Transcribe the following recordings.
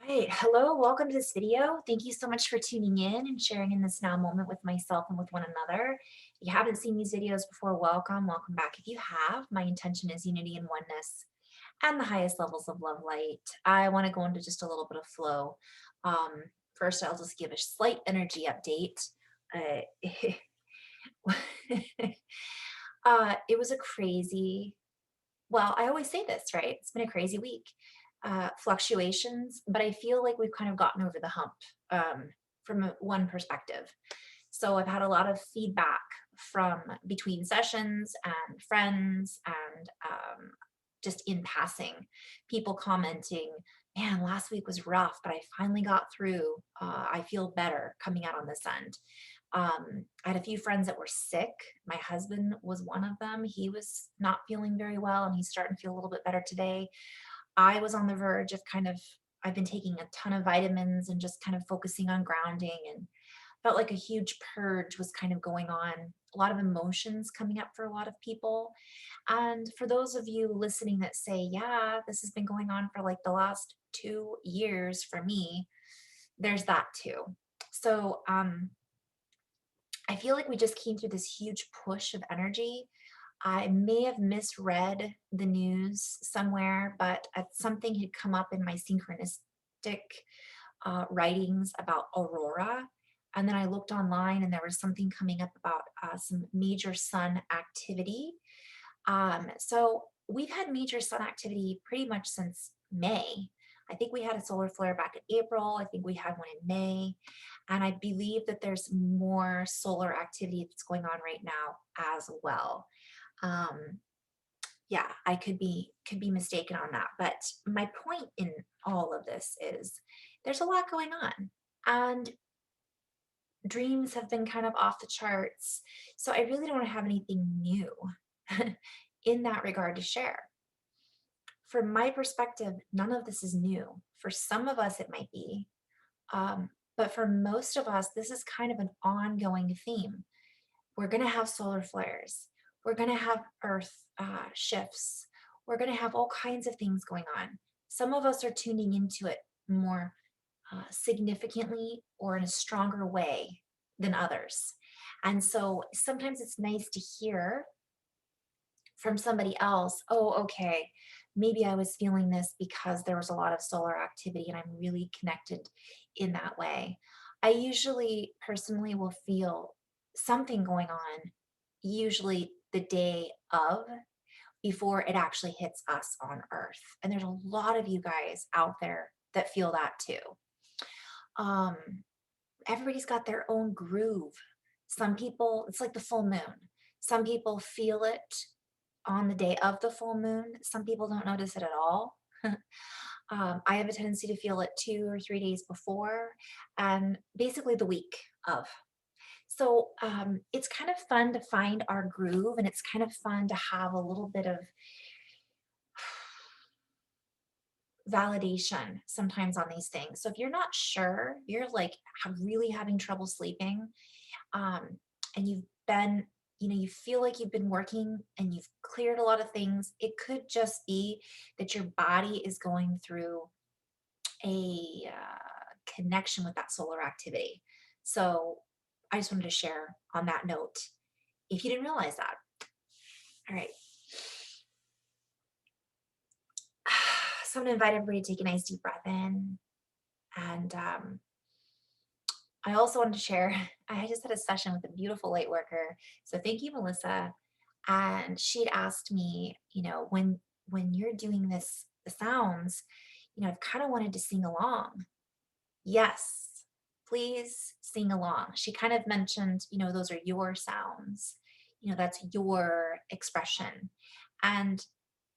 Right. Hello, welcome to this video. Thank you so much for tuning in and sharing in this now moment with myself and with one another. If you haven't seen these videos before, welcome back. If you have, my intention is unity and oneness and the highest levels of love light. I want to go into just a little bit of flow. Um, First, I'll just give a slight energy update. Uh, it was a crazy, well, I always say this, right? It's been a crazy week. Fluctuations, but I feel like we've kind of gotten over the hump from one perspective. So I've had a lot of feedback from between sessions and friends and just in passing, people commenting, man, last week was rough, but I finally got through. I feel better coming out on this end. I had a few friends that were sick. My husband was one of them. He was not feeling very well and he's starting to feel a little bit better today. I was on the verge of I've been taking a ton of vitamins and just kind of focusing on grounding and felt like a huge purge was kind of going on. A lot of emotions coming up for a lot of people. And for those of you listening that say, yeah, this has been going on for like the last 2 years for me, there's that too. So, I feel like we just came through this huge push of energy. I may have misread the news somewhere, but something had come up in my synchronistic writings about aurora. And then I looked online and there was something coming up about some major sun activity. So we've had major sun activity pretty much since May. I think we had a solar flare back in April. I think we had one in May. And I believe that there's more solar activity that's going on right now as well. Um, yeah, I could be mistaken on that. But my point in all of this is there's a lot going on. And dreams have been kind of off the charts. So I really don't have anything new in that regard to share. From my perspective, none of this is new. For some of us, it might be. But for most of us, this is kind of an ongoing theme. We're going to have solar flares. We're going to have earth shifts. We're going to have all kinds of things going on. Some of us are tuning into it more significantly or in a stronger way than others. And so sometimes it's nice to hear from somebody else, oh, okay, maybe I was feeling this because there was a lot of solar activity and I'm really connected in that way. I usually personally will feel something going on, usually the day of, before it actually hits us on Earth. And there's a lot of you guys out there that feel that too. Um, Everybody's got their own groove. Some people, it's like the full moon. Some people feel it on the day of the full moon. Some people don't notice it at all. I have a tendency to feel it 2 or 3 days before and basically the week of. So it's kind of fun to find our groove and it's kind of fun to have a little bit of validation sometimes on these things. So if you're not sure, you're like really having trouble sleeping, um, and you've been, you feel like you've been working and you've cleared a lot of things, it could just be that your body is going through a connection with that solar activity. So I just wanted to share on that note if you didn't realize that. All right. So I'm going to invite everybody to take a nice deep breath in. And I also wanted to share, I just had a session with a beautiful light worker. So thank you, Melissa. And she'd asked me, when you're doing this, the sounds, I've kind of wanted to sing along. Yes, please sing along. She kind of mentioned, those are your sounds, that's your expression. And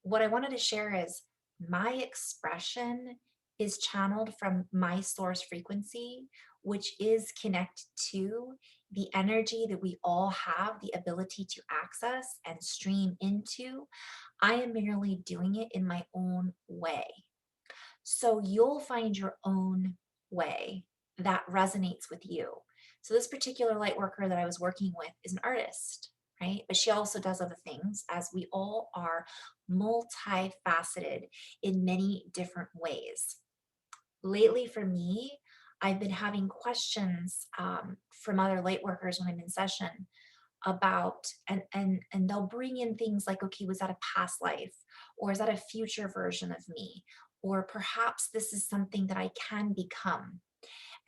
what I wanted to share is my expression is channeled from my source frequency, which is connected to the energy that we all have the ability to access and stream into. I am merely doing it in my own way. So you'll find your own way that resonates with you. So this particular light worker that I was working with is an artist, right? But she also does other things, as we all are multifaceted in many different ways. lately for me, I've been having questions from other light workers when I'm in session about, and they'll bring in things like, okay, was that a past life, or is that a future version of me, or perhaps this is something that I can become.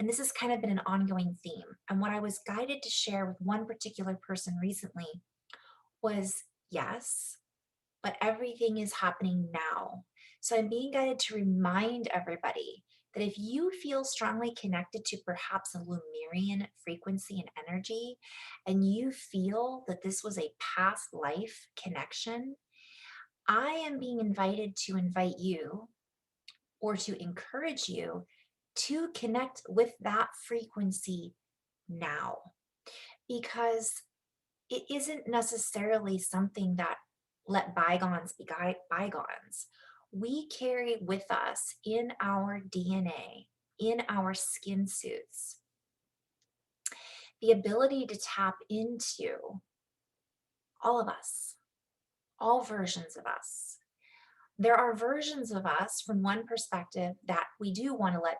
And this has kind of been an ongoing theme. And what I was guided to share with one particular person recently was, yes, but everything is happening now. So I'm being guided to remind everybody that if you feel strongly connected to perhaps a Lemurian frequency and energy, and you feel that this was a past life connection, I am being invited to invite you, or to encourage you, to connect with that frequency now, because it isn't necessarily something that, let bygones be bygones. We carry with us in our DNA, in our skin suits, the ability to tap into all of us, all versions of us. There are versions of us from one perspective that we do want to let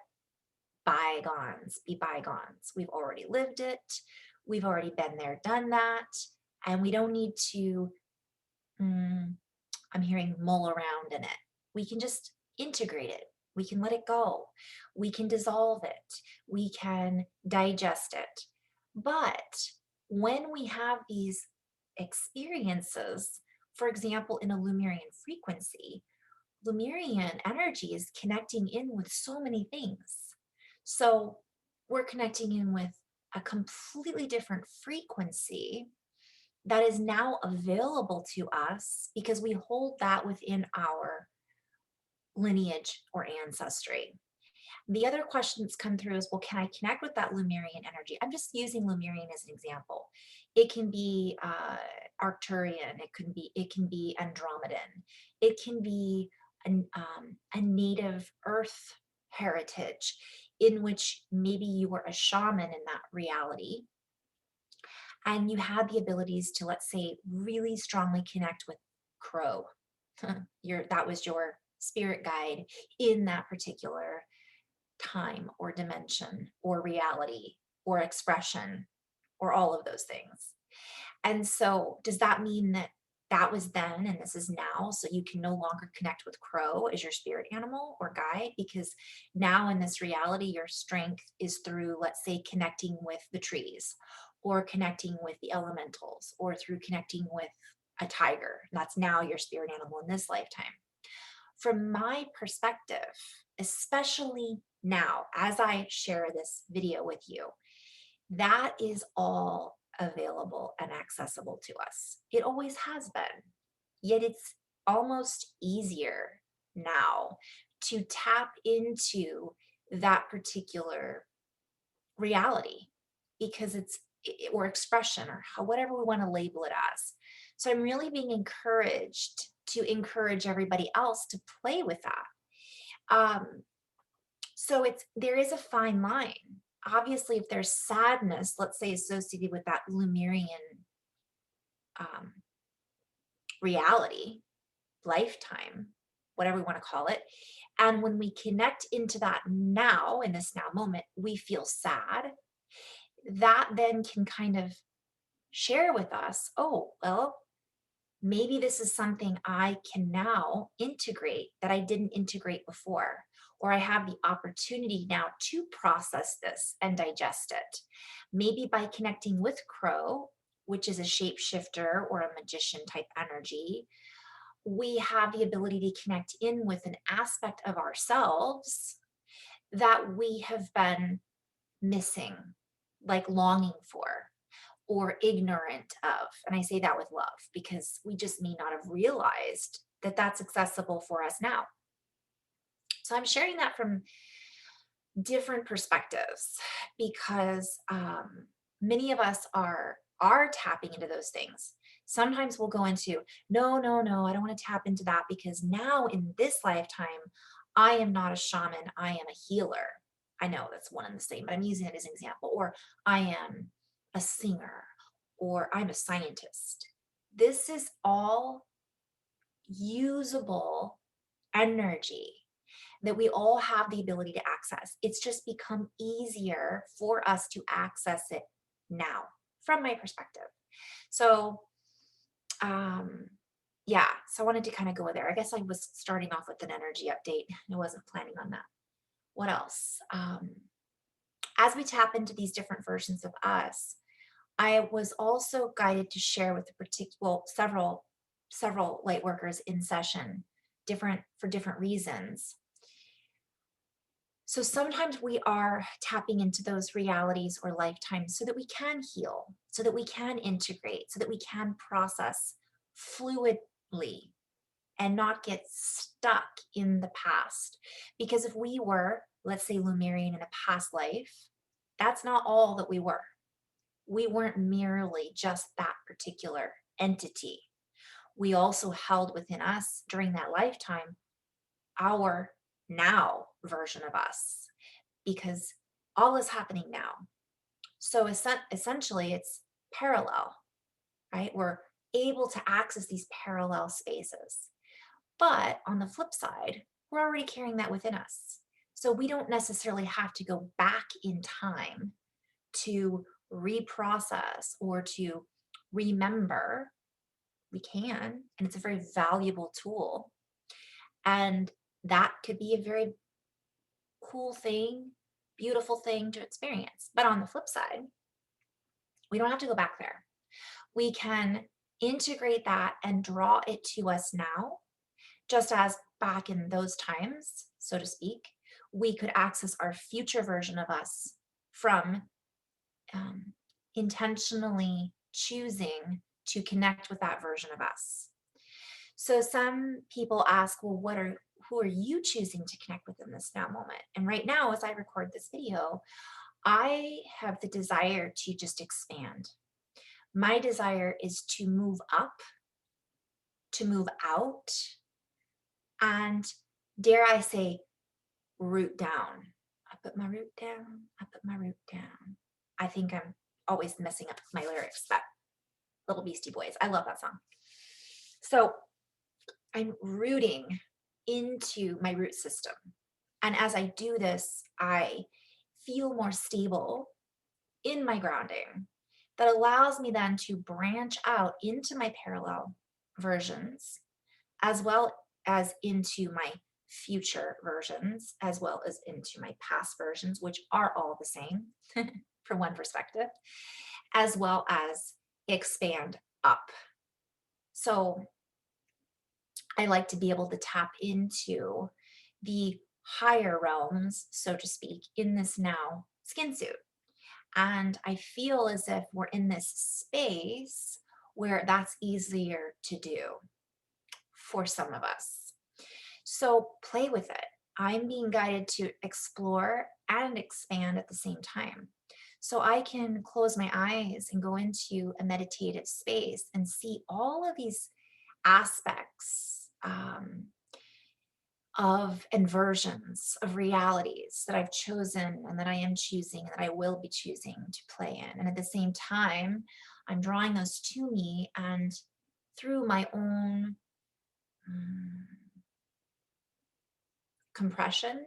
bygones be bygones. We've already lived it. We've already been there, done that. And we don't need to, mm, I'm hearing, mull around in it. We can just integrate it. We can let it go. We can dissolve it. We can digest it. But when we have these experiences, for example, in a Lemurian frequency, Lemurian energy is connecting in with so many things. So we're connecting in with a completely different frequency that is now available to us because we hold that within our lineage or ancestry. The other question that's come through is, well, can I connect with that Lemurian energy? I'm just using Lemurian as an example. It can be Arcturian. It can be Andromedan. It can be a native Earth heritage in which maybe you were a shaman in that reality, and you had the abilities to, let's say, really strongly connect with Crow. That was your spirit guide in that particular time or dimension or reality or expression or all of those things. And so, does that mean that that was then and this is now? So you can no longer connect with Crow as your spirit animal or guide, because now in this reality, your strength is through, let's say, connecting with the trees, or connecting with the elementals, or through connecting with a tiger. That's now your spirit animal in this lifetime. From my perspective, especially now, as I share this video with you, that is all available and accessible to us. It always has been, yet it's almost easier now to tap into that particular reality, because it's, or expression, or whatever we want to label it as. So I'm really being encouraged to encourage everybody else to play with that. So there is a fine line. Obviously, if there's sadness, let's say, associated with that Lemurian um, reality, lifetime, whatever we want to call it, and when we connect into that now, in this now moment, we feel sad, that then can kind of share with us, oh, well, maybe this is something I can now integrate that I didn't integrate before, or I have the opportunity now to process this and digest it. Maybe by connecting with Crow, which is a shapeshifter or a magician type energy, we have the ability to connect in with an aspect of ourselves that we have been missing, like longing for, or ignorant of. And I say that with love, because we just may not have realized that that's accessible for us now. So I'm sharing that from different perspectives, because many of us are tapping into those things. Sometimes we'll go into, no, no, no, I don't want to tap into that, because now in this lifetime, I am not a shaman, I am a healer. I know that's one and the same, but I'm using it as an example. Or I am a singer, or I'm a scientist. This is all usable energy that we all have the ability to access. It's just become easier for us to access it now, from my perspective. So, um, yeah, so I wanted to kind of go there. I guess I was starting off with an energy update. I wasn't planning on that. What else? As we tap into these different versions of us, I was also guided to share with the particular, well, several light workers in session, different for different reasons. So sometimes we are tapping into those realities or lifetimes so that we can heal, so that we can integrate, so that we can process fluidly and not get stuck in the past. Because if we were, let's say, Lumerian in a past life, that's not all that we were. We weren't merely just that particular entity. We also held within us during that lifetime our now version of us, because all is happening now. So essentially, it's parallel, right? We're able to access these parallel spaces. But on the flip side, we're already carrying that within us. So we don't necessarily have to go back in time to reprocess or to remember. We can, and it's a very valuable tool. And that could be a very cool thing, beautiful thing to experience. But on the flip side, we don't have to go back there. We can integrate that and draw it to us now, just as back in those times, so to speak, we could access our future version of us from um, intentionally choosing to connect with that version of us. So some people ask, well, who are you choosing to connect with in this now moment? And right now, as I record this video, I have the desire to just expand. My desire is to move up, to move out, and dare I say, root down. I put my root down, I put my root down. I think I'm always messing up my lyrics, that Little Beastie Boys. I love that song. So I'm rooting into my root system. And as I do this, I feel more stable in my grounding that allows me then to branch out into my parallel versions, as well as into my future versions, as well as into my past versions, which are all the same from one perspective, as well as expand up. So I like to be able to tap into the higher realms, so to speak, in this now skin suit. And I feel as if we're in this space where that's easier to do for some of us. So play with it. I'm being guided to explore and expand at the same time. So I can close my eyes and go into a meditative space and see all of these aspects of inversions of realities that I've chosen and that I am choosing and that I will be choosing to play in. And at the same time, I'm drawing those to me, and through my own compression,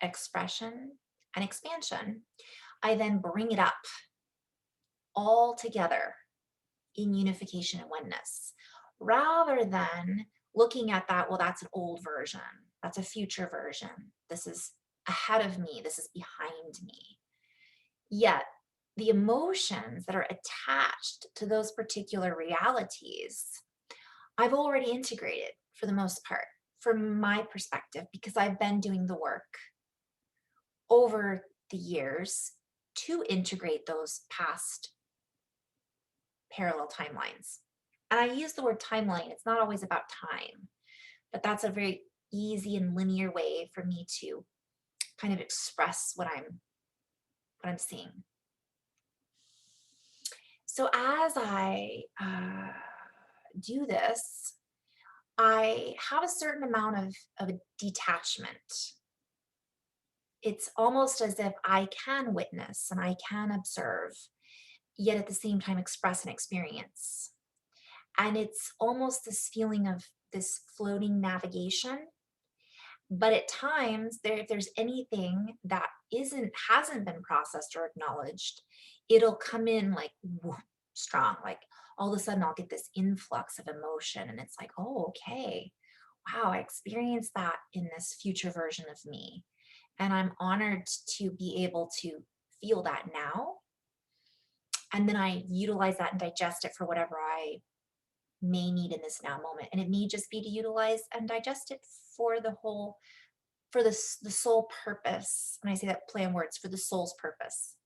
expression, and expansion, I then bring it up all together in unification and oneness, rather than looking at that, well, that's an old version, that's a future version, this is ahead of me, this is behind me. Yet the emotions that are attached to those particular realities, I've already integrated for the most part, from my perspective, because I've been doing the work over the years to integrate those past parallel timelines. And I use the word timeline, it's not always about time, but that's a very easy and linear way for me to kind of express what I'm seeing. So as I do this, I have a certain amount of a detachment. It's almost as if I can witness and I can observe, yet at the same time express an experience. And it's almost this feeling of this floating navigation. But at times, if there's anything that hasn't been processed or acknowledged, it'll come in like whoop, strong. Like all of a sudden, I'll get this influx of emotion, and it's like, oh, okay, wow, I experienced that in this future version of me, and I'm honored to be able to feel that now. And then I utilize that and digest it for whatever I may need in this now moment. And it may just be to utilize and digest it for the whole, for the sole purpose. When I say that, play on words, for the soul's purpose,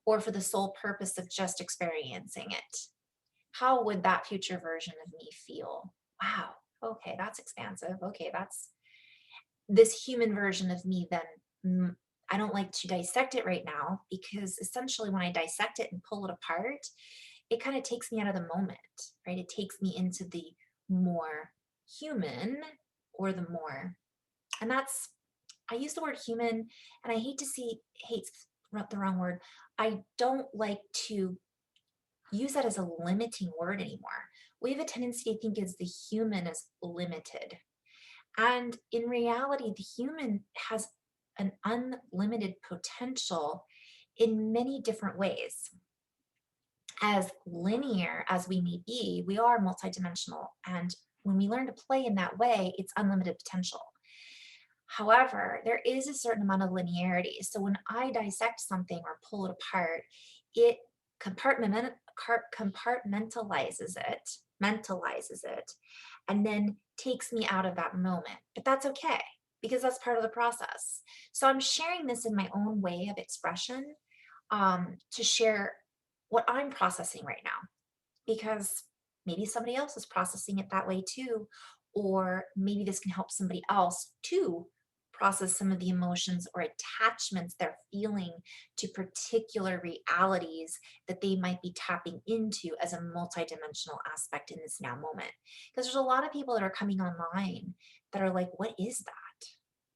or for the sole purpose of just experiencing it. How would that future version of me feel? Wow. Okay, that's expansive. Okay, that's this human version of me. Then I don't like to dissect it right now, because essentially when I dissect it and pull it apart, it kind of takes me out of the moment, right? It takes me into the more human, or the more, and that's, I use the word human, and I hate to see, hate's the wrong word. I don't like to use that as a limiting word anymore. We have a tendency to think as the human is limited. And in reality, the human has an unlimited potential in many different ways. As linear as we may be, we are multidimensional. And when we learn to play in that way, it's unlimited potential. However, there is a certain amount of linearity. So when I dissect something or pull it apart, it compartmentalizes it, mentalizes it, and then takes me out of that moment. But that's okay, because that's part of the process. So I'm sharing this in my own way of expression, to share what I'm processing right now, because maybe somebody else is processing it that way too, or maybe this can help somebody else to process some of the emotions or attachments they're feeling to particular realities that they might be tapping into as a multidimensional aspect in this now moment. Because there's a lot of people that are coming online that are like, what is that?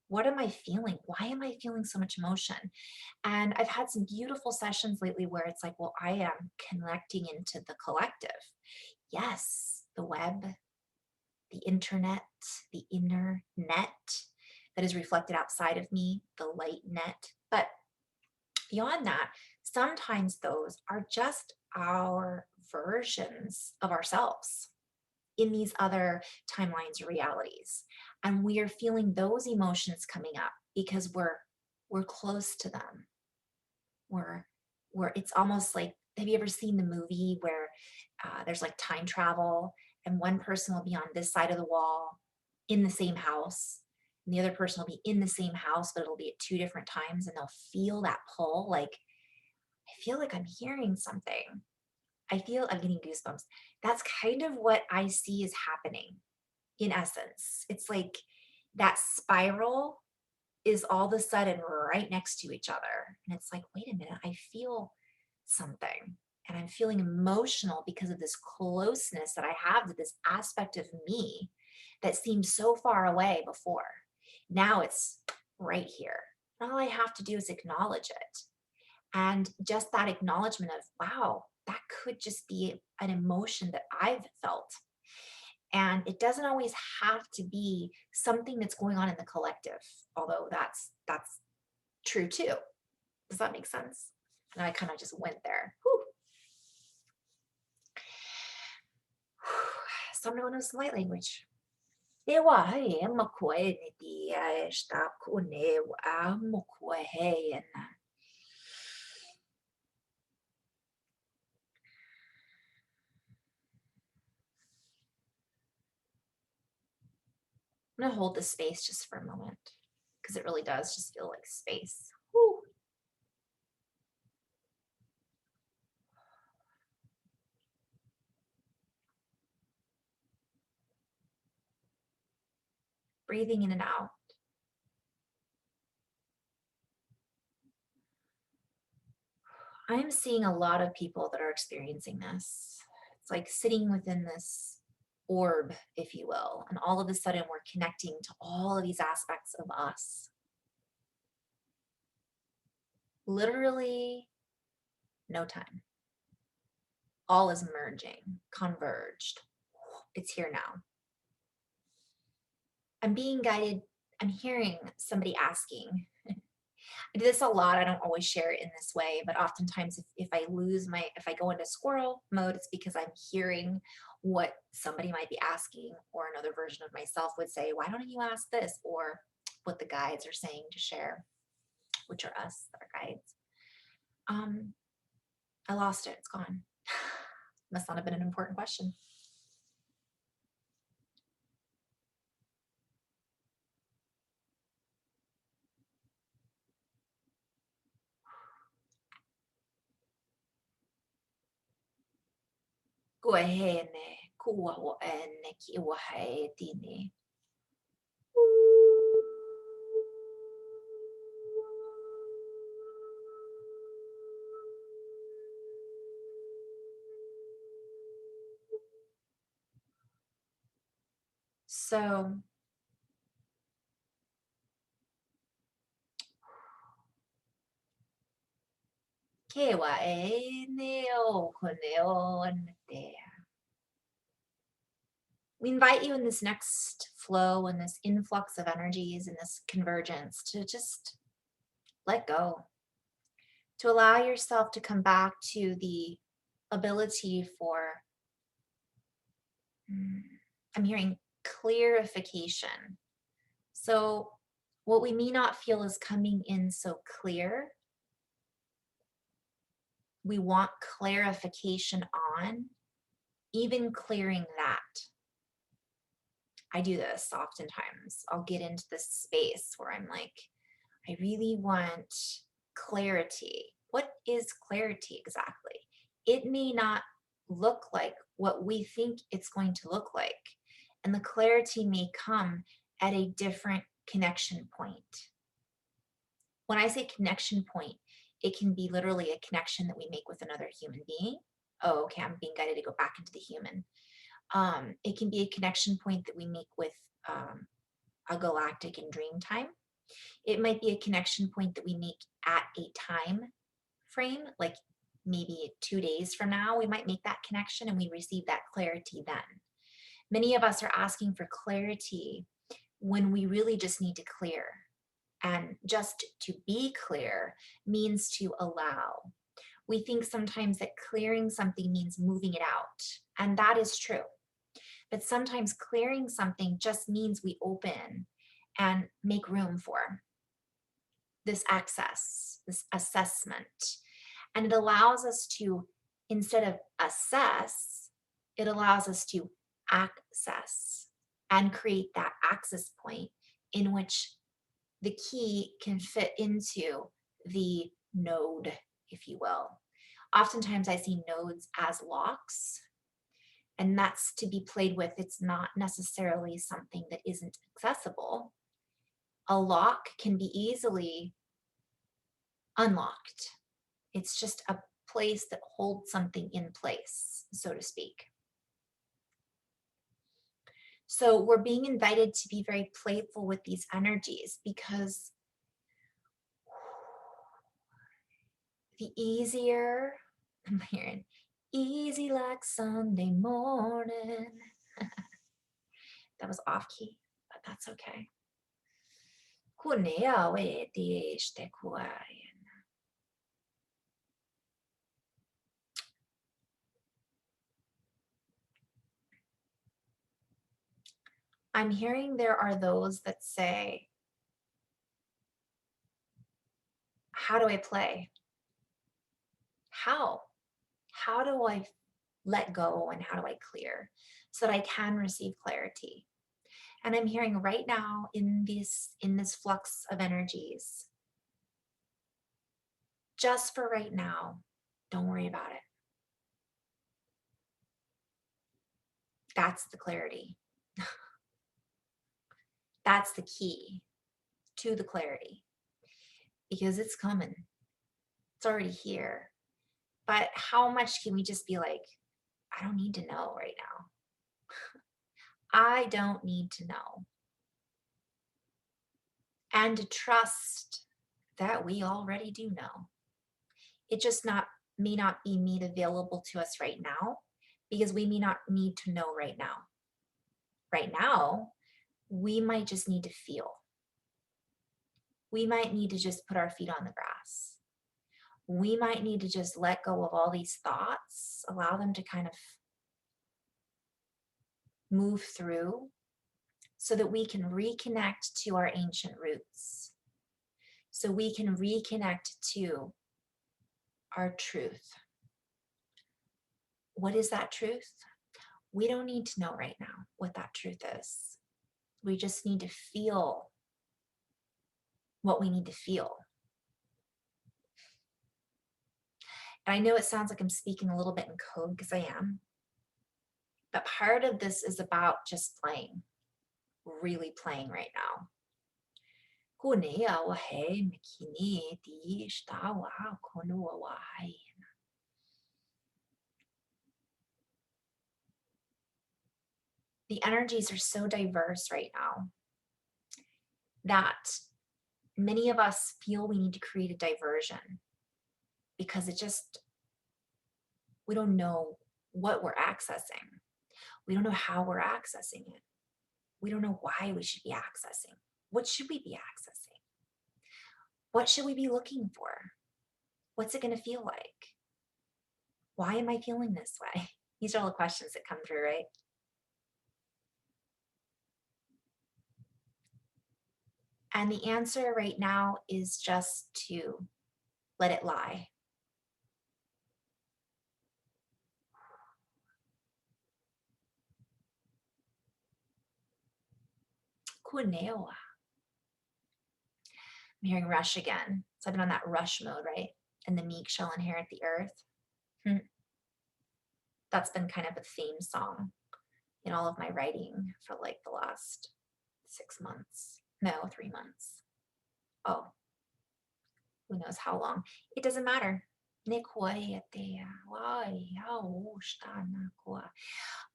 What am I feeling? Why am I feeling so much emotion? And I've had some beautiful sessions lately where it's like, well, I am connecting into the collective. Yes, the web, the internet, the inner net that is reflected outside of me, the light net. But beyond that, sometimes those are just our versions of ourselves in these other timelines or realities. And we are feeling those emotions coming up because we're close to them. Where it's almost like, have you ever seen the movie where there's like time travel, and one person will be on this side of the wall in the same house, and the other person will be in the same house, but it'll be at two different times, and they'll feel that pull. Like, I feel like I'm hearing something. I feel I'm getting goosebumps. That's kind of what I see is happening in essence. It's like that spiral is all of a sudden right next to each other. And it's like, wait a minute, I feel something. And I'm feeling emotional because of this closeness that I have to this aspect of me that seemed so far away before. Now it's right here. And all I have to do is acknowledge it. And just that acknowledgement of, wow, that could just be an emotion that I've felt. And it doesn't always have to be something that's going on in the collective, although that's true too. Does that make sense? And I kind of just went there. Whew. So I'm going to know some light language. I'm going to hold this space just for a moment, because it really does just feel like space. Whew. Breathing in and out. I'm seeing a lot of people that are experiencing this. It's like sitting within this orb, if you will, and all of a sudden we're connecting to all of these aspects of us. Literally, no time. All is merging, converged. It's here now. I'm being guided I'm hearing somebody asking. I do this a lot. I don't always share it in this way, but oftentimes if if I go into squirrel mode, it's because I'm hearing what somebody might be asking, or another version of myself would say, why don't you ask this? Or what the guides are saying to share, which are us, our guides. Um, I lost it. It's gone. Must not have been an important question. Kuehene, kuwaoene, kiwahaetini. So kewaene o koneonte. We invite you in this next flow and this influx of energies and this convergence to just let go, to allow yourself to come back to the ability for, I'm hearing clarification. So, what we may not feel is coming in so clear, we want clarification on, even clearing that. I do this oftentimes. I'll get into this space where I'm like, I really want clarity. What is clarity exactly? It may not look like what we think it's going to look like. And the clarity may come at a different connection point. When I say connection point, it can be literally a connection that we make with another human being. Oh, okay, I'm being guided to go back into the human. It can be a connection point that we make with a galactic and dream time. It might be a connection point that we make at a time frame, like maybe 2 days from now, we might make that connection and we receive that clarity then. Many of us are asking for clarity when we really just need to clear. And just to be clear means to allow. We think sometimes that clearing something means moving it out, and that is true. But sometimes clearing something just means we open and make room for this access, this assessment. And it allows us to, instead of assess, it allows us to access and create that access point in which the key can fit into the node, if you will. Oftentimes I see nodes as locks, and that's to be played with. It's not necessarily something that isn't accessible. A lock can be easily unlocked. It's just a place that holds something in place, so to speak. So we're being invited to be very playful with these energies, because the easier, I'm hearing, easy like Sunday morning. That was off key, but that's okay. I'm hearing there are those that say, how do I play? How? How do I let go and how do I clear so that I can receive clarity? And I'm hearing right now in this flux of energies, just for right now, don't worry about it. That's the clarity. That's the key to the clarity, because it's coming. It's already here. But how much can we just be like, I don't need to know right now. I don't need to know. And to trust that we already do know. It just may not be made available to us right now, because we may not need to know right now. Right now, we might just need to feel. We might need to just put our feet on the grass. We might need to just let go of all these thoughts, allow them to kind of move through so that we can reconnect to our ancient roots, so we can reconnect to our truth. What is that truth? We don't need to know right now what that truth is. We just need to feel what we need to feel. And I know it sounds like I'm speaking a little bit in code, because I am. But part of this is about just playing, really playing right now. The energies are so diverse right now that many of us feel we need to create a diversion because we don't know what we're accessing. We don't know how we're accessing it. We don't know why we should be accessing. What should we be accessing? What should we be looking for? What's it going to feel like? Why am I feeling this way? These are all the questions that come through, right? And the answer right now is just to let it lie. Kuneo. I'm hearing rush again. So I've been on that rush mode, right? And the meek shall inherit the earth. That's been kind of a theme song in all of my writing for like the last 6 months. No, 3 months. Oh, who knows how long. It doesn't matter.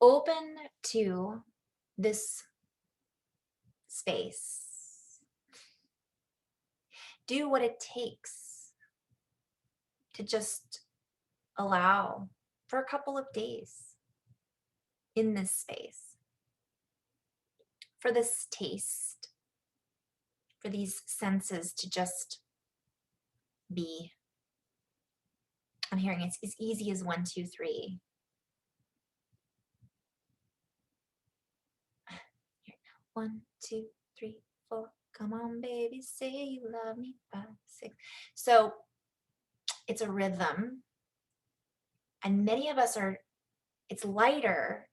Open to this space. Do what it takes to just allow for a couple of days in this space, for this taste, for these senses to just be. I'm hearing it's as easy as 1, 2, 3. 1, 2, 3, 4. Come on, baby, say you love me. 5, 6. So it's a rhythm. And many of us it's lighter.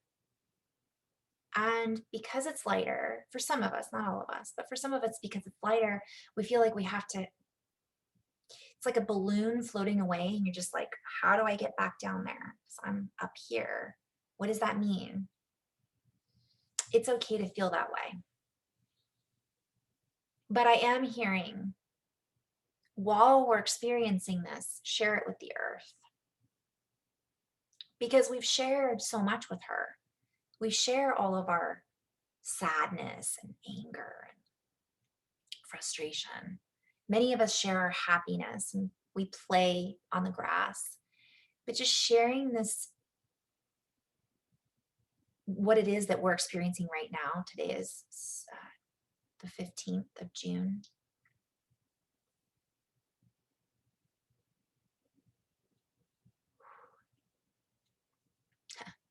And because it's lighter, for some of us, not all of us, but for some of us, because it's lighter, we feel like we have to, it's like a balloon floating away. And you're just like, how do I get back down there? Because I'm up here. What does that mean? It's okay to feel that way. But I am hearing, while we're experiencing this, share it with the earth. Because we've shared so much with her. We share all of our sadness and anger and frustration. Many of us share our happiness and we play on the grass. But just sharing this, what it is that we're experiencing right now. Today is the 15th of June.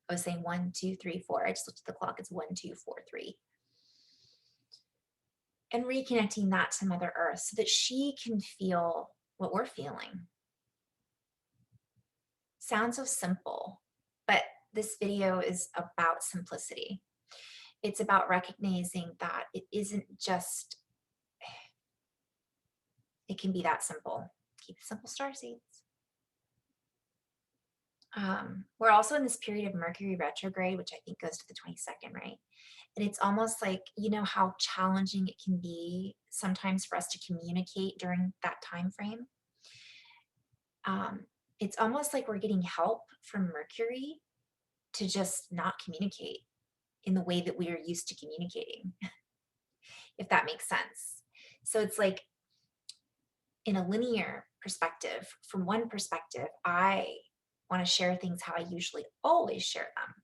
I was saying 1, 2, 3, 4. I just looked at the clock. It's 1, 2, 4, 3. And reconnecting that to Mother Earth so that she can feel what we're feeling. Sounds so simple, but this video is about simplicity. It's about recognizing that it isn't just, it can be that simple. Keep it simple, starseeds. We're also in this period of Mercury retrograde, which I think goes to the 22nd, right? And it's almost like, you know how challenging it can be sometimes for us to communicate during that time frame. It's almost like we're getting help from Mercury to just not communicate in the way that we are used to communicating, if that makes sense. So it's like, in a linear perspective, from one perspective, I want to share things how I usually always share them.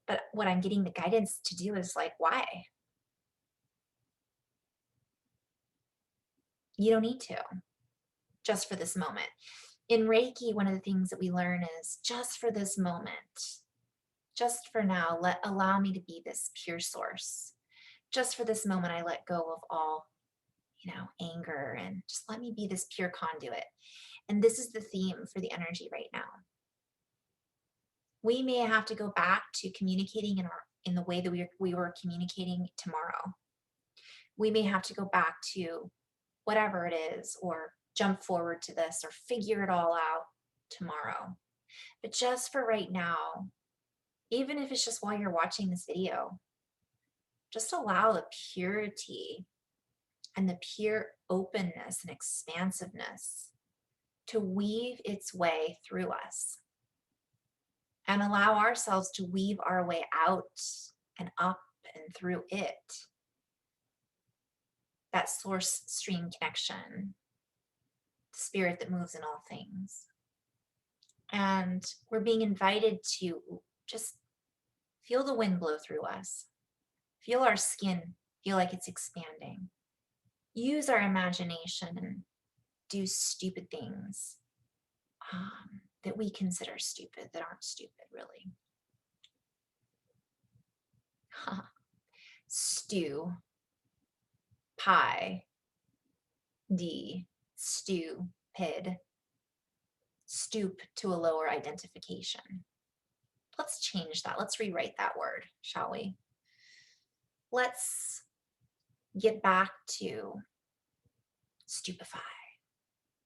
But what I'm getting the guidance to do is like, why? You don't need to, just for this moment. In Reiki, one of the things that we learn is just for this moment, just for now, allow me to be this pure source. Just for this moment, I let go of all, anger, and just let me be this pure conduit. And this is the theme for the energy right now. We may have to go back to communicating in the way that we were communicating tomorrow. We may have to go back to whatever it is, or jump forward to this, or figure it all out tomorrow. But just for right now, even if it's just while you're watching this video, just allow the purity and the pure openness and expansiveness to weave its way through us, and allow ourselves to weave our way out and up and through it. That source stream connection, the spirit that moves in all things. And we're being invited to just feel the wind blow through us, feel our skin feel like it's expanding, use our imagination and do stupid things that we consider stupid, that aren't stupid, really. Stew, pie, stupid, stoop to a lower identification. Let's change that. Let's rewrite that word, shall we? Let's get back to stupefy.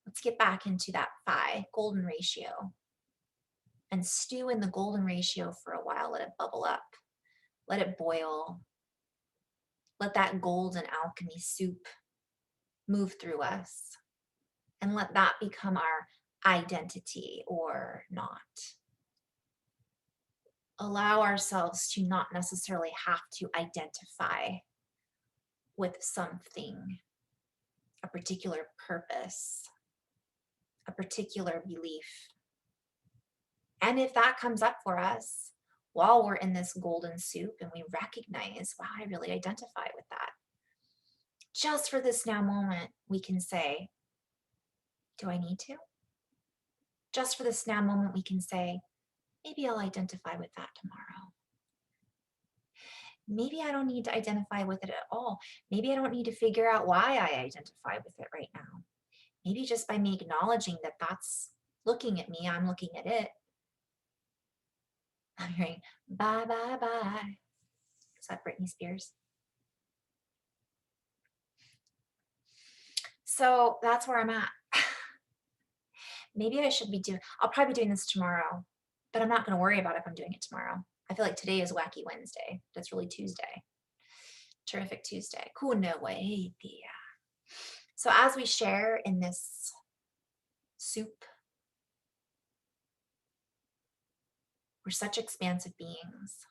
Let's get back into that phi, golden ratio, and stew in the golden ratio for a while. Let it bubble up. Let it boil. Let that golden alchemy soup move through us. And let that become our identity or not. Allow ourselves to not necessarily have to identify with something, a particular purpose, a particular belief. And if that comes up for us while we're in this golden soup and we recognize, wow, I really identify with that, just for this now moment, we can say, do I need to? Just for this now moment, we can say, maybe I'll identify with that tomorrow. Maybe I don't need to identify with it at all. Maybe I don't need to figure out why I identify with it right now. Maybe just by me acknowledging that that's looking at me, I'm looking at it. I'm hearing, bye, bye, bye. Is that Britney Spears? So that's where I'm at. Maybe I should be I'll probably be doing this tomorrow, but I'm not going to worry about if I'm doing it tomorrow. I feel like today is Wacky Wednesday. That's really Tuesday. Terrific Tuesday. Kuna way. So as we share in this soup, we're such expansive beings.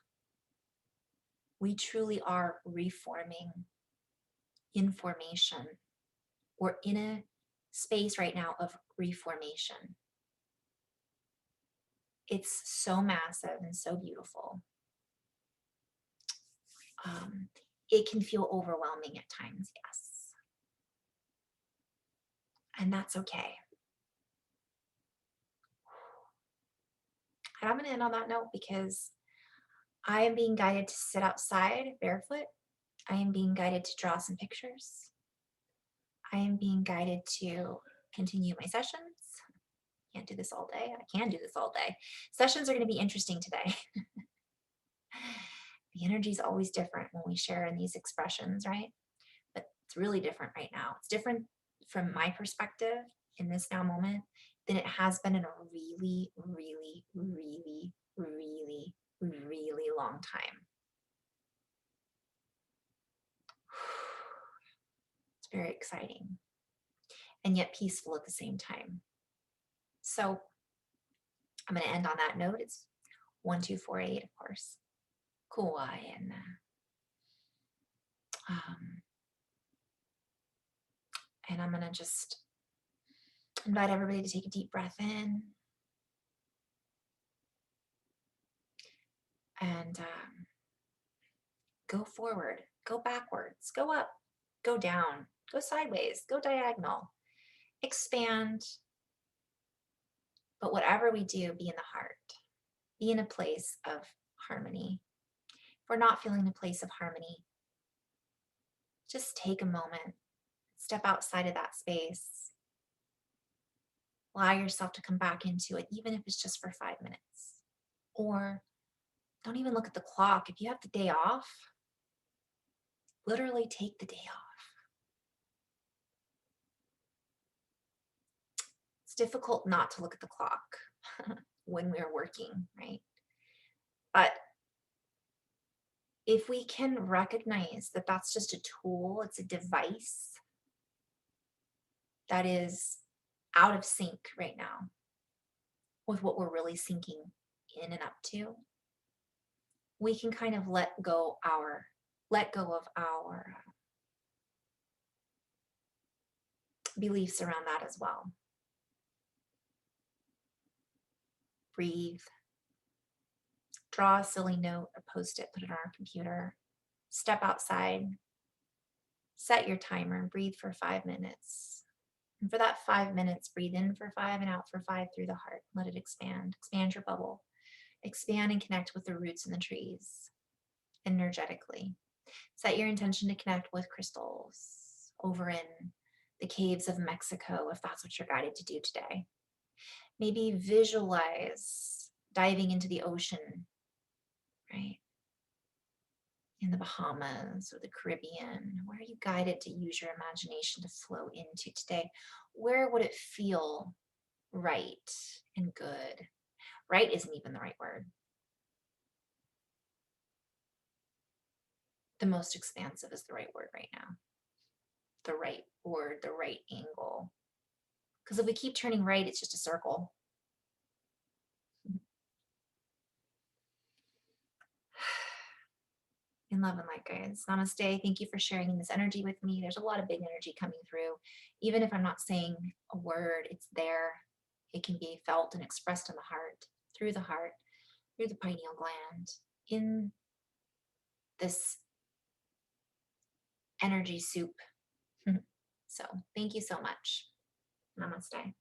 We truly are reforming information. We're in a space right now of reformation. It's so massive and so beautiful. It can feel overwhelming at times, yes. And that's okay. And I'm going to end on that note because I am being guided to sit outside barefoot. I am being guided to draw some pictures. I am being guided to continue my sessions. Can't do this all day. I can do this all day. Sessions are going to be interesting today. The energy is always different when we share in these expressions, right? But it's really different right now. It's different from my perspective in this now moment than it has been in a really, really, really, really, really long time. It's very exciting and yet peaceful at the same time. So I'm going to end on that note. It's 1248, of course. Kauai, and I'm going to just invite everybody to take a deep breath in and go forward, go backwards, go up, go down, go sideways, go diagonal, expand. But whatever we do, be in the heart, be in a place of harmony. If we're not feeling a place of harmony, just take a moment, step outside of that space, allow yourself to come back into it, even if it's just for 5 minutes. Or don't even look at the clock. If you have the day off, literally take the day off. It's difficult not to look at the clock when we're working, right? But if we can recognize that that's just a tool, it's a device that is out of sync right now with what we're really sinking in and up to, we can kind of let go of our beliefs around that as well. Breathe. Draw a silly note, a post-it, put it on our computer. Step outside. Set your timer and breathe for 5 minutes. And for that 5 minutes, breathe in for 5 and out for 5 through the heart. Let it expand. Expand your bubble. Expand and connect with the roots and the trees energetically. Set your intention to connect with crystals over in the caves of Mexico, if that's what you're guided to do today. Maybe visualize diving into the ocean, right? In the Bahamas or the Caribbean. Where are you guided to use your imagination to flow into today? Where would it feel right and good? Right isn't even the right word. The most expansive is the right word right now. The right word, the right angle. Because if we keep turning right, it's just a circle. In love and light, guys. Namaste. Thank you for sharing this energy with me. There's a lot of big energy coming through. Even if I'm not saying a word, it's there. It can be felt and expressed in the heart, through the pineal gland, in this energy soup. So thank you so much. Namaste.